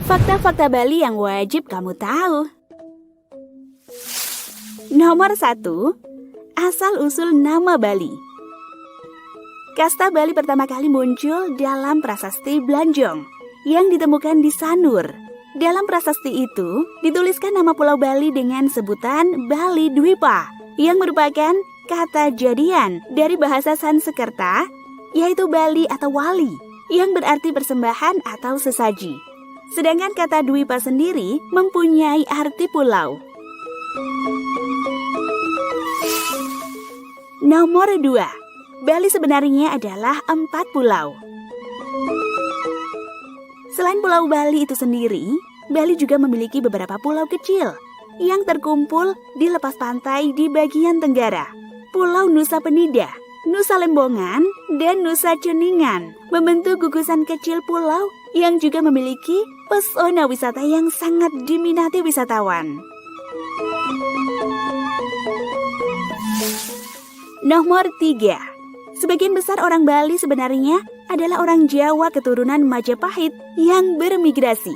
Fakta-fakta Bali yang wajib kamu tahu. Nomor 1. Asal-usul nama Bali. Kasta Bali pertama kali muncul dalam prasasti Blanjong yang ditemukan di Sanur. Dalam prasasti itu, dituliskan nama Pulau Bali dengan sebutan Bali Dwipa, yang merupakan kata jadian dari bahasa Sanskerta, yaitu Bali atau wali, yang berarti persembahan atau sesaji. Sedangkan kata Dwipa sendiri mempunyai arti pulau. Nomor 2. Bali sebenarnya adalah 4 pulau. Selain Pulau Bali itu sendiri, Bali juga memiliki beberapa pulau kecil yang terkumpul di lepas pantai di bagian tenggara. Pulau Nusa Penida, Nusa Lembongan, dan Nusa Ceningan membentuk gugusan kecil pulau yang juga memiliki pesona wisata yang sangat diminati wisatawan. Nomor 3. Sebagian besar orang Bali sebenarnya adalah orang Jawa keturunan Majapahit yang bermigrasi.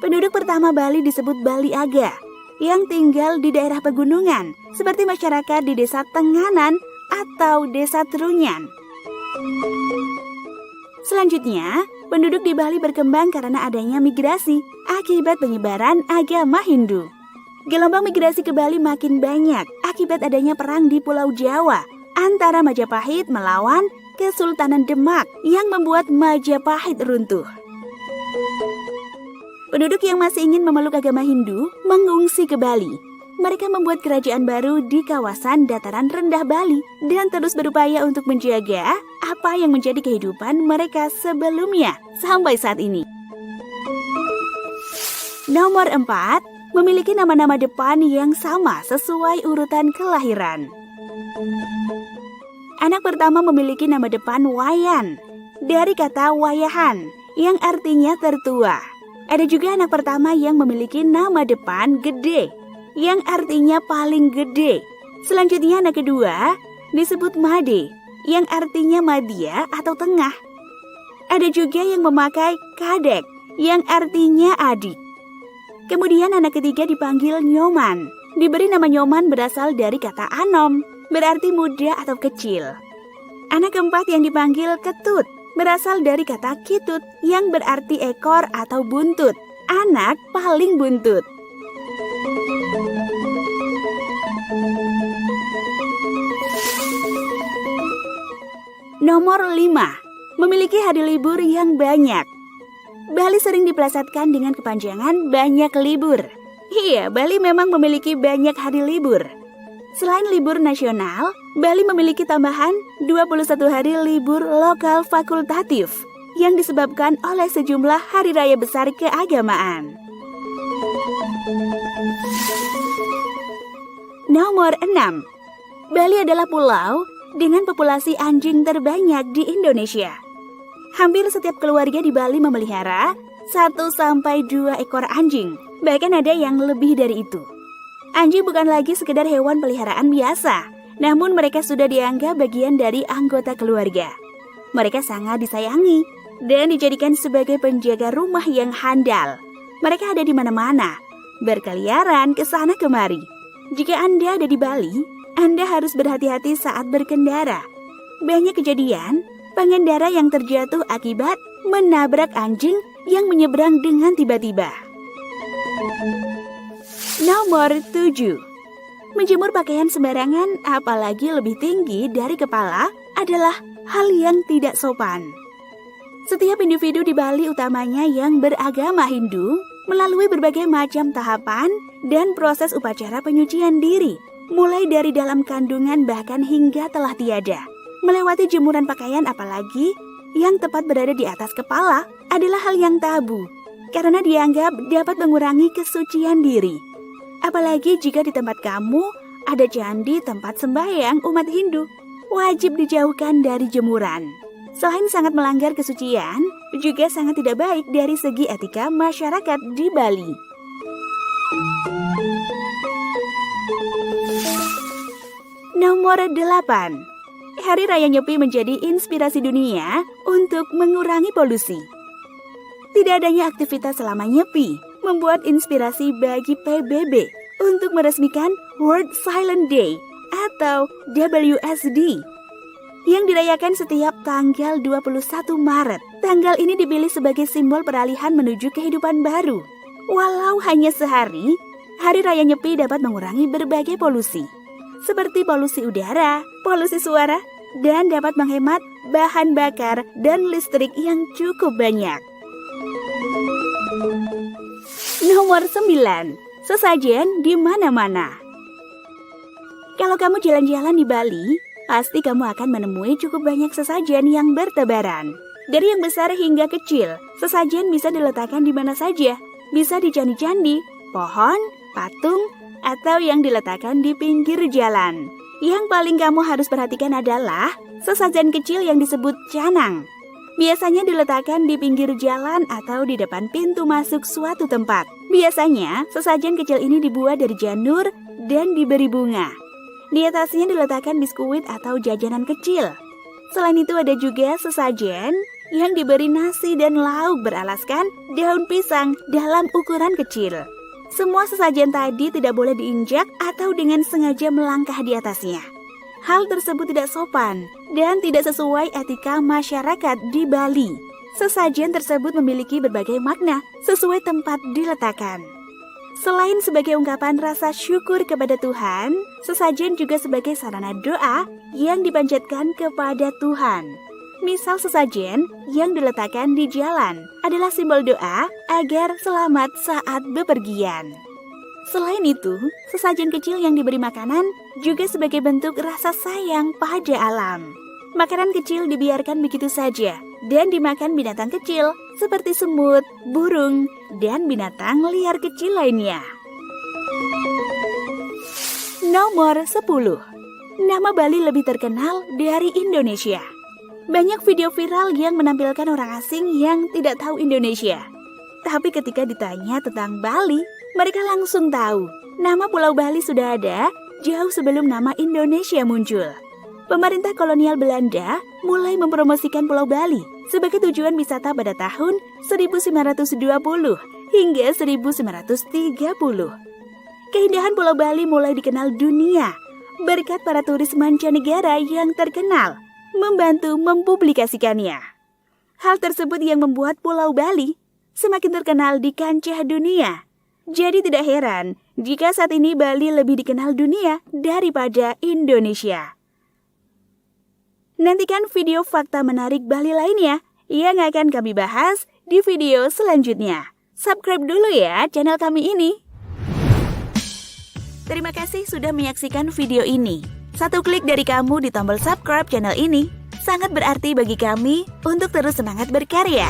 Penduduk pertama Bali disebut Bali Aga, yang tinggal di daerah pegunungan, seperti masyarakat di Desa Tenganan atau Desa Trunyan. Selanjutnya, penduduk di Bali berkembang karena adanya migrasi akibat penyebaran agama Hindu. Gelombang migrasi ke Bali makin banyak akibat adanya perang di Pulau Jawa antara Majapahit melawan Kesultanan Demak yang membuat Majapahit runtuh. Penduduk yang masih ingin memeluk agama Hindu mengungsi ke Bali. Mereka membuat kerajaan baru di kawasan dataran rendah Bali dan terus berupaya untuk menjaga apa yang menjadi kehidupan mereka sebelumnya sampai saat ini. Nomor 4. Memiliki nama-nama depan yang sama sesuai urutan kelahiran. Anak pertama memiliki nama depan Wayan, dari kata wayahan, yang artinya tertua. Ada juga anak pertama yang memiliki nama depan Gede, yang artinya paling gede. Selanjutnya anak kedua disebut Made, yang artinya madya atau tengah. Ada juga yang memakai Kadek, yang artinya adik. Kemudian anak ketiga dipanggil Nyoman. Diberi nama Nyoman berasal dari kata Anom, berarti muda atau kecil. Anak keempat yang dipanggil Ketut berasal dari kata Kitut yang berarti ekor atau buntut. Anak paling buntut. Nomor 5. Memiliki hari libur yang banyak. Bali sering dipelesetkan dengan kepanjangan banyak libur. Iya, Bali memang memiliki banyak hari libur. Selain libur nasional, Bali memiliki tambahan 21 hari libur lokal fakultatif yang disebabkan oleh sejumlah hari raya besar keagamaan. Nomor 6. Bali adalah pulau dengan populasi anjing terbanyak di Indonesia. Hampir setiap keluarga di Bali memelihara 1-2 ekor anjing, bahkan ada yang lebih dari itu. Anjing bukan lagi sekedar hewan peliharaan biasa, namun mereka sudah dianggap bagian dari anggota keluarga. Mereka sangat disayangi dan dijadikan sebagai penjaga rumah yang handal. Mereka ada di mana-mana, berkeliaran ke sana kemari. Jika Anda ada di Bali, Anda harus berhati-hati saat berkendara. Banyak kejadian pengendara yang terjatuh akibat menabrak anjing yang menyeberang dengan tiba-tiba. Nomor 7. Menjemur pakaian sembarangan apalagi lebih tinggi dari kepala adalah hal yang tidak sopan. Setiap individu di Bali utamanya yang beragama Hindu melalui berbagai macam tahapan dan proses upacara penyucian diri, mulai dari dalam kandungan bahkan hingga telah tiada. Melewati jemuran pakaian apalagi yang tepat berada di atas kepala adalah hal yang tabu karena dianggap dapat mengurangi kesucian diri. Apalagi jika di tempat kamu ada candi tempat sembahyang umat Hindu, wajib dijauhkan dari jemuran. Selain sangat melanggar kesucian, juga sangat tidak baik dari segi etika masyarakat di Bali. Nomor 8. Hari Raya Nyepi menjadi inspirasi dunia untuk mengurangi polusi. Tidak adanya aktivitas selama nyepi membuat inspirasi bagi PBB untuk meresmikan World Silent Day atau WSD yang dirayakan setiap tanggal 21 Maret. Tanggal ini dipilih sebagai simbol peralihan menuju kehidupan baru. Walau hanya sehari, Hari Raya Nyepi dapat mengurangi berbagai polusi, seperti polusi udara, polusi suara, dan dapat menghemat bahan bakar dan listrik yang cukup banyak. Nomor 9. Sesajen di mana-mana. Kalau kamu jalan-jalan di Bali, pasti kamu akan menemui cukup banyak sesajen yang bertebaran. Dari yang besar hingga kecil, sesajen bisa diletakkan di mana saja. Bisa di candi-candi, pohon, patung, atau yang diletakkan di pinggir jalan. Yang paling kamu harus perhatikan adalah sesajen kecil yang disebut canang. Biasanya diletakkan di pinggir jalan atau di depan pintu masuk suatu tempat. Biasanya, sesajen kecil ini dibuat dari janur dan diberi bunga. Di atasnya diletakkan biskuit atau jajanan kecil. Selain itu ada juga sesajen yang diberi nasi dan lauk beralaskan daun pisang dalam ukuran kecil. Semua sesajen tadi tidak boleh diinjak atau dengan sengaja melangkah di atasnya. Hal tersebut tidak sopan dan tidak sesuai etika masyarakat di Bali. Sesajen tersebut memiliki berbagai makna sesuai tempat diletakkan. Selain sebagai ungkapan rasa syukur kepada Tuhan, sesajen juga sebagai sarana doa yang dipanjatkan kepada Tuhan. Misal sesajen yang diletakkan di jalan adalah simbol doa agar selamat saat bepergian. Selain itu, sesajen kecil yang diberi makanan juga sebagai bentuk rasa sayang pada alam. Makanan kecil dibiarkan begitu saja dan dimakan binatang kecil seperti semut, burung, dan binatang liar kecil lainnya. Nomor 10. Nama Bali lebih terkenal dari Indonesia. Banyak video viral yang menampilkan orang asing yang tidak tahu Indonesia. Tapi ketika ditanya tentang Bali, mereka langsung tahu nama Pulau Bali sudah ada jauh sebelum nama Indonesia muncul. Pemerintah kolonial Belanda mulai mempromosikan Pulau Bali sebagai tujuan wisata pada tahun 1920 hingga 1930. Keindahan Pulau Bali mulai dikenal dunia berkat para turis mancanegara yang terkenal membantu mempublikasikannya. Hal tersebut yang membuat Pulau Bali semakin terkenal di kancah dunia. Jadi tidak heran jika saat ini Bali lebih dikenal dunia daripada Indonesia. Nantikan video fakta menarik Bali lainnya yang akan kami bahas di video selanjutnya. Subscribe dulu ya channel kami ini. Terima kasih sudah menyaksikan video ini. Satu klik dari kamu di tombol subscribe channel ini sangat berarti bagi kami untuk terus semangat berkarya.